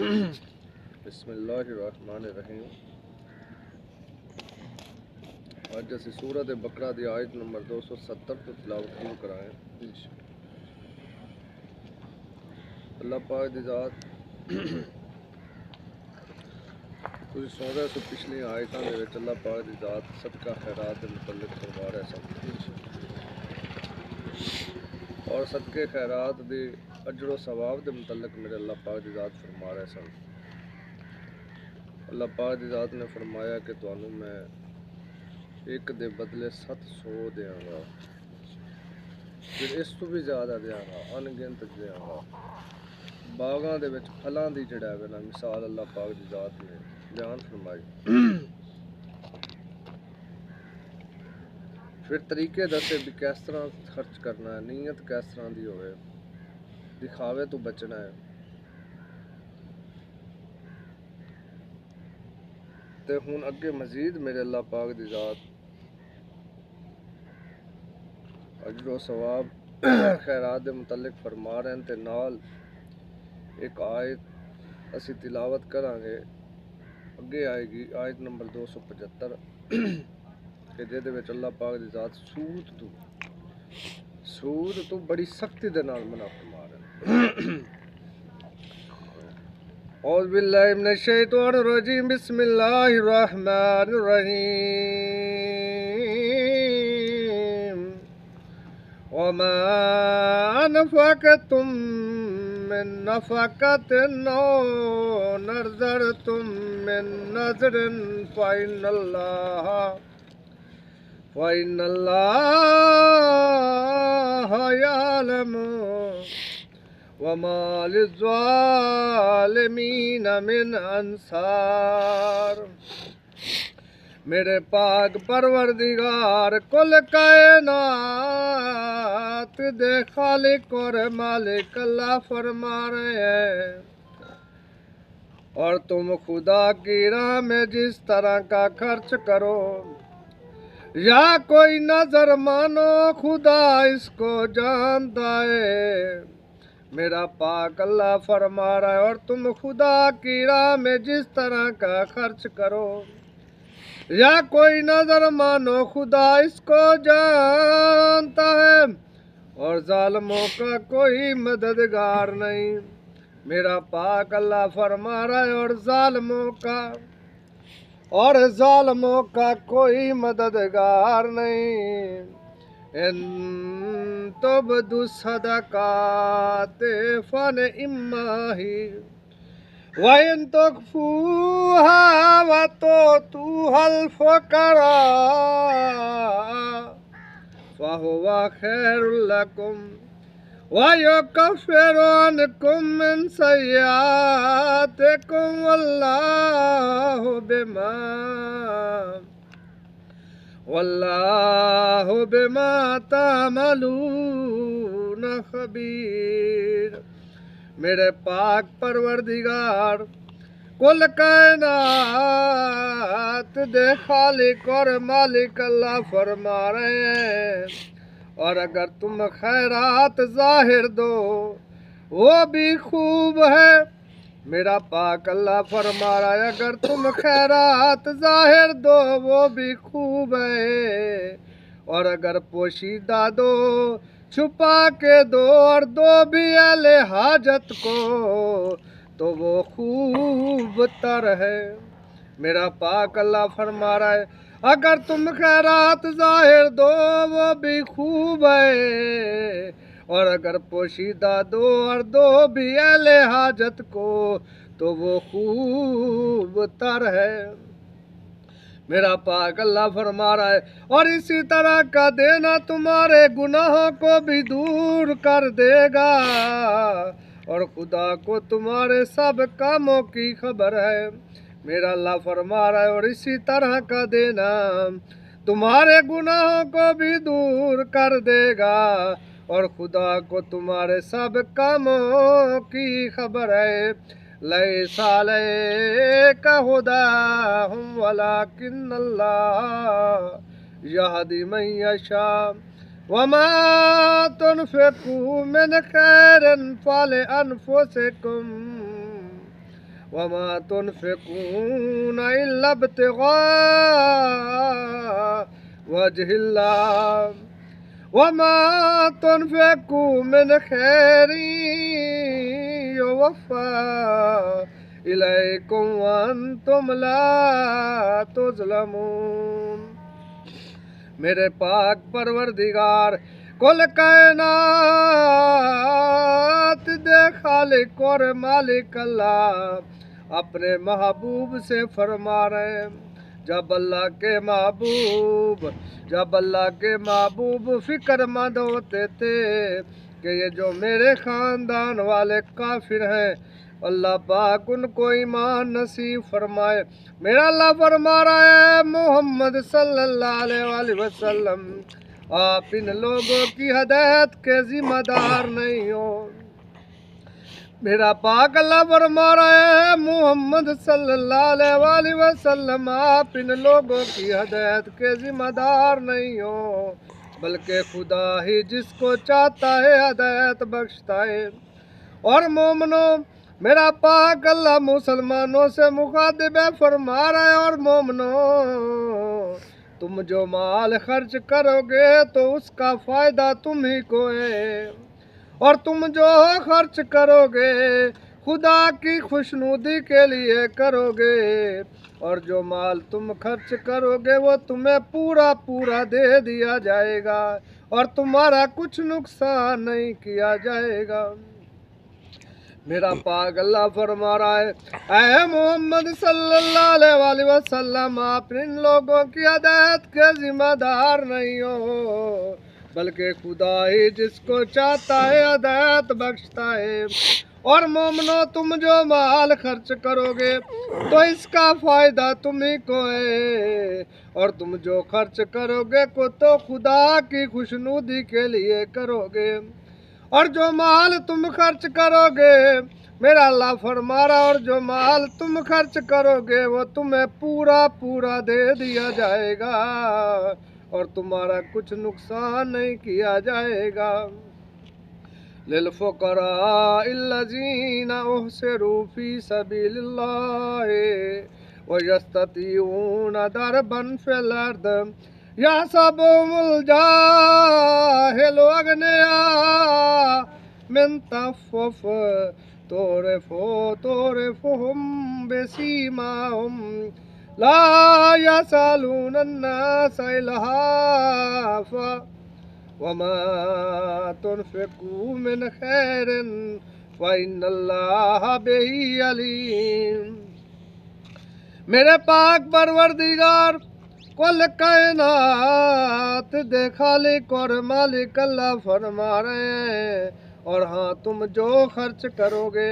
بسم اللہ الرحمن الرحیم۔ آج اسی سورۃ بقرہ دی آیت نمبر 270 تو تلاوت شروع کرائیں۔ اللہ پاک دی ذات تسی سن رہے سو پچھلی آیتاں دے وچ اللہ پاک دی ذات صدقہ خیرات دے متعلق فرما رہے سن، اور صدقے خیرات دی اجر و ثواب دے متعلق میرے اللہ پاک دی ذات فرما رہے سن۔ اللہ پاک دی ذات نے فرمایا کہ تانوں میں ایک دے بدلے 700 دیاں گا، پھر اس تو بھی زیادہ دیاں گا، ان گنت دیاں گا۔ باغاں دے وچ پھلاں دی جڑا ہے نا مثال اللہ پاک دی ذات نے بیان فرمائی۔ پھر طریقے دسے بھی کس طرح خرچ کرنا ہے، نیت کس طرح دی ہوئے، دکھاوے تو بچنا ہے۔ تے ہن اگے مزید میرے اللہ پاک دی ذات اجر و ثواب خیرات دے متعلق فرما رہے ہیں، تے نال ایک آیت اسی تلاوت کریں گے، اگے آئے گی آیت نمبر 275 کہ جے دے وچ اللہ پاک دی ذات سود تو بڑی سختی دے نال منع فرما رہے ہیں۔ اعوذ باللہ من الشیطان الرجیم، بسم اللہ الرحمن الرحیم۔ وما انفقتم من نفقۃ او نذرتم من نذر فإن اللہ یعلم وما للظالمین من انصار۔ میرے پاک پروردگار کل کائنات دے خالق اور مالک اللہ فرما رہے ہیں، اور تم خدا کی راہ میں جس طرح کا خرچ کرو یا کوئی نظر مانو، خدا اس کو جانتا ہے۔ میرا پاک اللہ فرما رہا ہے، اور تم خدا کی راہ میں جس طرح کا خرچ کرو یا کوئی نظر مانو، خدا اس کو جانتا ہے، اور ظالموں کا کوئی مددگار نہیں۔ میرا پاک اللہ فرما رہا ہے، اور ظالموں کا کوئی مددگار نہیں۔ ان تبدوا الصدقات فنعما ہی، وَإِن تُخْفُوهَا وَتُؤْتُوهَا الْفُقَرَاءَ فَهُوَ خَيْرٌ لَكُمْ وَيُكَفِّرُ عَنْكُم مِّن سَيِّئَاتِكُمْ وَاللَّهُ بِمَا تَعْمَلُونَ خَبِيرٌ۔ میرے پاک پروردگار کل کائنات دے خالق اور مالک اللہ فرما رہے ہیں، اور اگر تم خیرات ظاہر دو وہ بھی خوب ہے۔ میرا پاک اللہ فرما رہا ہے، اگر تم خیرات ظاہر دو وہ بھی خوب ہے، اور اگر پوشیدہ دو، چھپا کے دو، اور دو بھی اہل حاجت کو، تو وہ خوب تر ہے۔ میرا پاک اللہ فرما رہا ہے، اگر تم خیرات ظاہر دو وہ بھی خوب ہے، اور اگر پوشیدہ دو، اور دو بھی اہل حاجت کو، تو وہ خوب تر ہے۔ میرا پاک اللہ فرما رہا ہے، اور اسی طرح کا دینا تمہارے گناہوں کو بھی دور کر دے گا، اور خدا کو تمہارے سب کاموں کی خبر ہے۔ میرا اللہ فرما رہا ہے، اور اسی طرح کا دینا تمہارے گناہوں کو بھی دور کر دے گا، اور خدا کو تمہارے سب کاموں کی خبر ہے۔ لیس علیک ھداھم ولکن اللہ یہدی من یشاء وما تنفقوا من خیر فلانفسکم وما تنفقون إلا ابتغاء وجه الله وما تنفقوا من خير يوفى إليكم وأنتم لا تظلمون۔ میرے پاک پروردگار کل کائنات دے خالق اور مالک اللہ اپنے محبوب سے فرما رہے ہیں، جب اللہ کے محبوب فکر مند ہوتے تھے کہ یہ جو میرے خاندان والے کافر ہیں، اللہ پاک ان کو ایمان نصیب فرمائے۔ میرا اللہ فرما رہا ہے محمد صلی اللہ علیہ وآلہ وسلم، آپ ان لوگوں کی ہدایت کے ذمہ دار نہیں ہو۔ میرا پاک اللہ فرما رہا ہے محمد صلی اللہ علیہ وآلہ وسلم، آپ ان لوگوں کی ہدایت کے ذمہ دار نہیں ہو، بلکہ خدا ہی جس کو چاہتا ہے ہدایت بخشتا ہے۔ اور مومنوں، میرا پاک اللہ مسلمانوں سے مخاطب ہے، فرما رہا ہے اور مومنوں، تم جو مال خرچ کرو گے تو اس کا فائدہ تم ہی کو ہے، اور تم جو خرچ کرو گے خدا کی خوشنودی کے لیے کرو گے، اور جو مال تم خرچ کرو گے وہ تمہیں پورا پورا دے دیا جائے گا، اور تمہارا کچھ نقصان نہیں کیا جائے گا۔ میرا پاک اللہ فرما رہا ہے، اے محمد صلی اللہ علیہ وآلہ وسلم، آپ ان لوگوں کی ہدایت کے ذمہ دار نہیں ہو، بلکہ خدا ہی جس کو چاہتا ہے ہدایت بخشتا ہے۔ اور مومنوں، تم جو مال خرچ کرو گے تو اس کا فائدہ تم ہی کو ہے، اور تم جو خرچ کرو گے تو خدا کی خوشنودی کے لیے کرو گے، اور جو مال تم خرچ کرو گے، میرا اللہ فرما رہا، اور جو مال تم خرچ کرو گے وہ تمہیں پورا پورا دے دیا جائے گا، اور تمہارا کچھ نقصان نہیں کیا جائے گا۔ للفقراء الذین احصروا فی سبیل اللہ ویستطیعون ضربا فی الارض یحسبهم الجاہل اغنیاء من تعفف تعرفهم بسیماهم لا یسألون الناس الحافا وما تنفقوا من خیر فإن اللہ بہ علیم۔ میرے پاک پروردگار کل کائنات دے خالق اور مالک اللہ فرما رہے ہیں، اور ہاں تم جو خرچ کرو گے،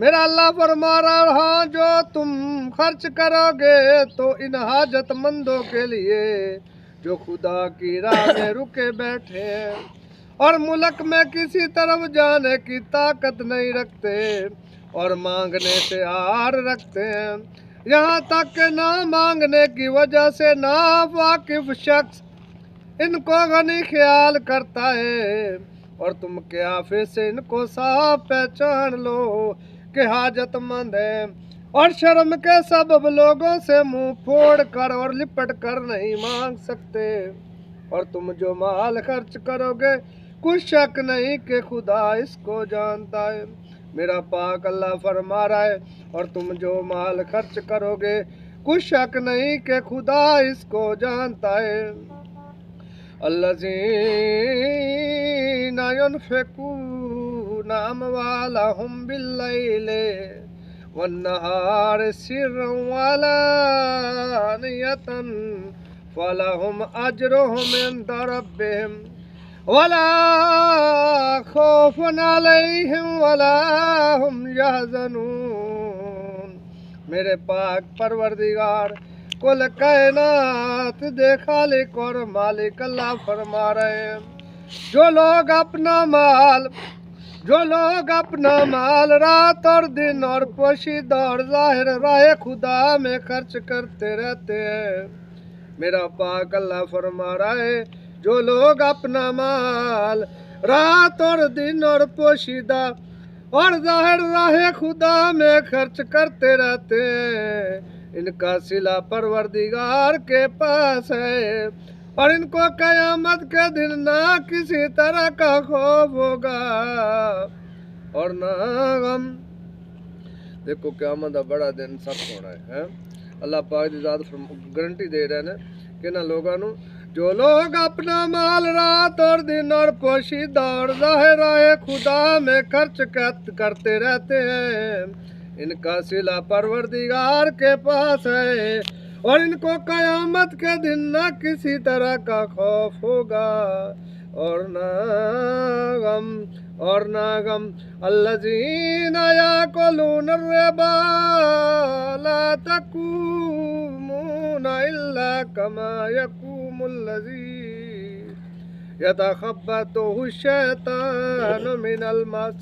میرا اللہ فرما رہا ہے، ہاں جو تم خرچ کرو گے تو ان حاجت مندوں کے لیے جو خدا کی راہ میں رکے بیٹھے ہیں اور ملک میں کسی طرف جانے کی طاقت نہیں رکھتے اور مانگنے سے آر رکھتے ہیں، یہاں تک کہ نہ مانگنے کی وجہ سے ناواقف شخص ان کو غنی خیال کرتا ہے، اور تم قیافے سے ان کو صاف پہچان لو کہ حاجت مند ہے، اور شرم کے سبب لوگوں سے منہ پھوڑ کر اور لپٹ کر نہیں مانگ سکتے۔ اور تم جو مال خرچ کرو گے کچھ شک نہیں کہ خدا اس کو جانتا ہے۔ میرا پاک اللہ فرما رہا ہے، اور تم جو مال خرچ کرو گے کچھ شک نہیں کہ خدا اس کو جانتا ہے۔ الذین ينفقون اموالهم باللیل والنہار سرا وعلانیۃ فلهم اجرهم عند ربهم ولا خوف علیہم ولا هم يحزنون۔ میرے پاک پروردگار کل کائنات دے خالق اور مالک اللہ فرما رہے ہیں، جو لوگ اپنا مال رات اور دن اور پوشیدہ اور ظاہر راہ خدا میں خرچ کرتے رہتے ہیں، میرا پاک اللہ فرما رہا ہے، جو لوگ اپنا مال رات اور دن اور پوشیدہ اور ظاہر راہ خدا میں خرچ کرتے رہتے ہیں، ان کا صلہ پروردگار کے پاس ہے، اور ان کو قیامت کے دن نہ کسی طرح کا خوف ہوگا اور نہ غم۔ دیکھو قیامت کا بڑا دن سخت ہونا ہے، اللہ پاک دی ذات گارنٹی دے رہے ہیں کہ نہ لوگوں نو جو لوگ اپنا مال رات اور دن اور پوشیدہ اور ظاہر راہ خدا میں خرچ کرتے رہتے ہیں، ان کا صلہ پروردگار کے پاس ہے، اور ان کو قیامت کے دن نہ کسی طرح کا خوف ہوگا اور نہ غم۔ الذین یاکلون الربا لا تقومون الا کما یقوم الذی یتخبطہ الشیطان من المس،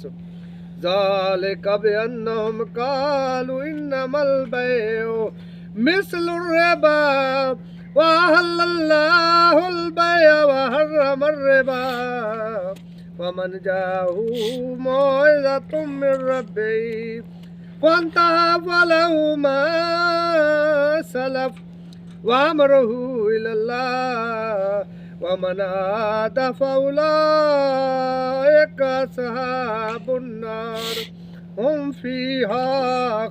ذالک بانہم قالوا انما البیع مثل الربا وأحل الله البيع وحرم الربا، فمن جاءه موعظة من ربه فانتهى فله ما سلف وأمره إلى الله ومن عاد فأولئك أصحاب النار هم فيها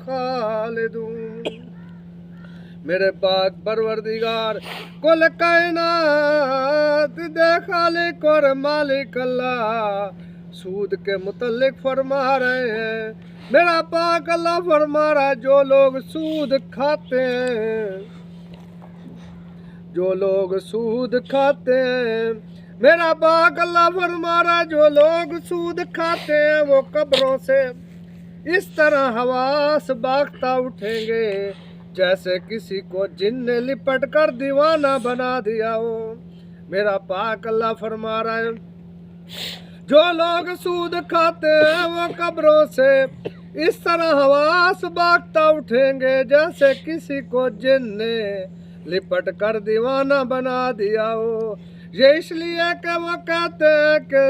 خالدون۔ میرے پاک پروردگار کل کائنات دے خالق اور مالک اللہ سود کے متعلق فرما رہے ہیں۔ میرا پاک اللہ فرما رہا ہے جو لوگ سود کھاتے ہیں، جو لوگ سود کھاتے ہیں، میرا پاک اللہ فرما رہا ہے جو لوگ سود کھاتے ہیں وہ قبروں سے اس طرح حواس باختہ اٹھیں گے جیسے کسی کو جن نے لپٹ کر دیوانہ بنا دیا ہو۔ میرا پاک اللہ فرما رہا ہے جو لوگ سود کھاتے ہیں وہ قبروں سے اس طرح حواس باختہ اٹھیں گے جیسے کسی کو جن نے لپٹ کر دیوانہ بنا دیا ہو۔ یہ اس لیے کہ وہ کہتے ہیں کہ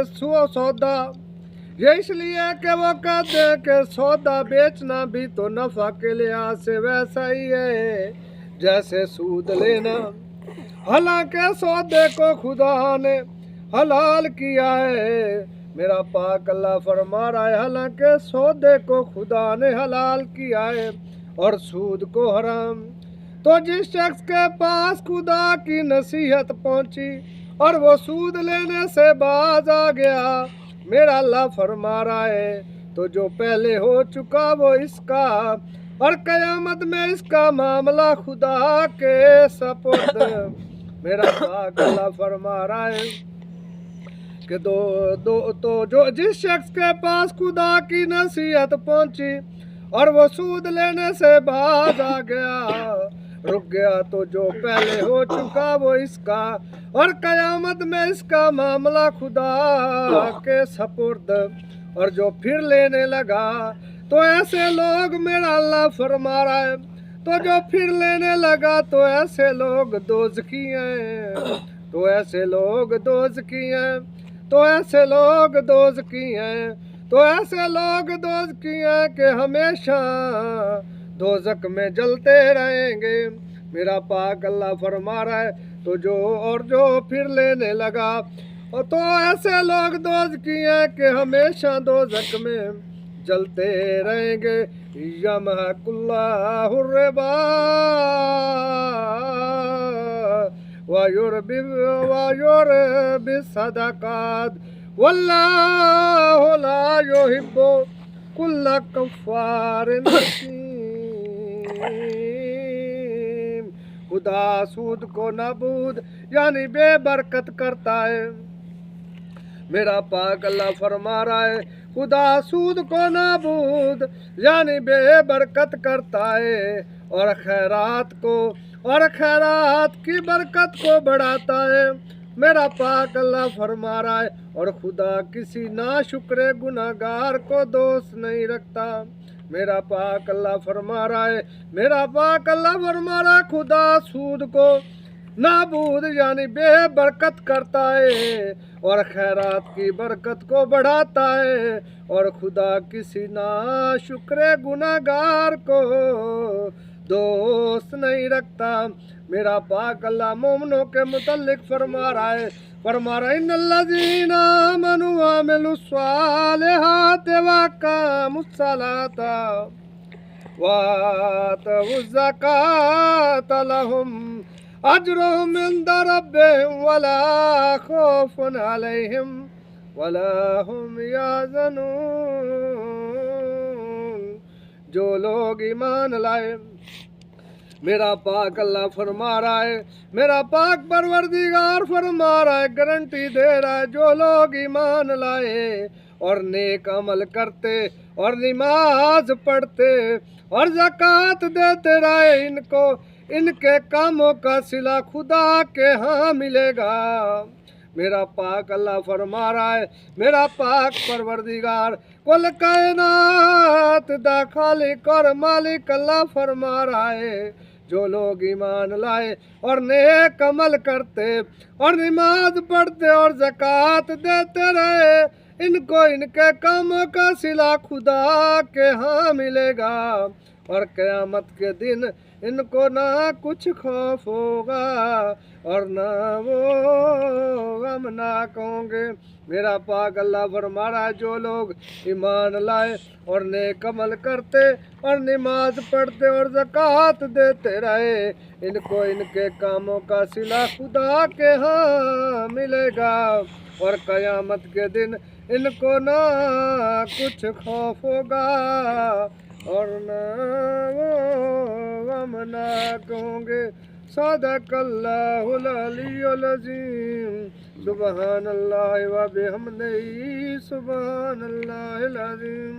سودا بیچنا بھی تو نفع کے لحاظ سے ویسا ہی ہے جیسے سود لینا، حالانکہ سودے کو خدا نے حلال کیا ہے۔ میرا پاک اللہ فرما رہا ہے حالانکہ سودے کو خدا نے حلال کیا ہے اور سود کو حرام۔ تو جس شخص کے پاس خدا کی نصیحت پہنچی اور وہ سود لینے سے باز آ گیا، میرا اللہ فرما رہا ہے تو جو پہلے ہو چکا وہ اس کا اور قیامت میں اس کا معاملہ خدا کے سپرد۔ میرا پاک اللہ فرما رہا ہے کہ جس شخص کے پاس خدا کی نصیحت پہنچی اور وہ سود لینے سے باز آ گیا، رک گیا، تو جو پہلے ہو چکا وہ اس کا اور قیامت میں اس کا معاملہ خدا کے سپرد۔ اور جو پھر لینے لگا تو ایسے لوگ، میرا اللہ فرما رہا ہے تو جو پھر لینے لگا تو ایسے لوگ دوزخی ہیں، تو ایسے لوگ دوزخی ہیں، تو ایسے لوگ دوزخی ہیں، تو ایسے لوگ دوزخی ہیں کہ ہمیشہ دوزخ میں جلتے رہیں گے۔ میرا پاک اللہ فرما رہا ہے تو جو پھر لینے لگا تو ایسے لوگ دوزخی ہیں کہ ہمیشہ دوزخ میں جلتے رہیں گے۔ یمحق اللہ الربا وَيُرْبِي الصَّدَقَاتِ وَاللَّهُ لَا يُحِبُّ كُلَّ كَفَّارٍ أَثِيمٍ۔ خدا سود کو نابود یعنی بے برکت کرتا ہے۔ میرا پاک اللہ فرما رہا ہے خدا سود کو نابود یعنی بے برکت کرتا ہے اور خیرات کی برکت کو بڑھاتا ہے۔ میرا پاک اللہ فرما رہا ہے اور خدا کسی ناشکر گناہگار کو دوست نہیں رکھتا۔ میرا پاک اللہ فرما رہا ہے، میرا پاک اللہ فرما رہا ہے خدا سود کو نابود یعنی بے برکت کرتا ہے اور خیرات کی برکت کو بڑھاتا ہے اور خدا کسی ناشکر گناہگار کو دوست نہیں رکھتا۔ میرا پاک اللہ مومنوں کے متعلق فرما رہا ہے ان الذین آمنوا وعملوا الصالحات واقاموا الصلاۃ وآتوا الزکاۃ لهم اجرهم عند ربهم ولا خوف علیہم ولا هم یحزنون۔ جو لوگ ایمان لائے، میرا پاک اللہ فرما رہا ہے، میرا پاک پروردگار فرما رہا ہے، گارنٹی دے رہا ہے، جو لوگ ایمان لائے اور نیک عمل کرتے اور نماز پڑھتے اور زکوٰۃ دیتے رہے، ان کے کاموں کا صلہ خدا کے ہاں ملے گا۔ میرا پاک اللہ فرما رہا ہے، میرا پاک پروردگار کل کائنات دا خالق اور مالک اللہ فرما رہا ہے، جو لوگ ایمان لائے اور نیک عمل کرتے اور نماز پڑھتے اور زکوٰۃ دیتے رہے، ان کو ان کے کاموں کا صلہ خدا کے ہاں ملے گا، اور قیامت کے دن ان کو نہ کچھ خوف ہوگا اور نہ وہ غمناک ہوں گے۔ میرا پاک اللہ فرما رہا ہے، جو لوگ ایمان لائے اور نیک عمل کرتے اور نماز پڑھتے اور زکوٰۃ دیتے رہے، ان کو ان کے کاموں کا صلہ خدا کے ہاں ملے گا، اور قیامت کے دن ان کو نہ کچھ خوف ہوگا اور نہ وہ غمناک ہوں گے۔ صدق اللہ العلی العظیم۔ سبحان اللہ و بحمدہ، سبحان اللہ العظیم۔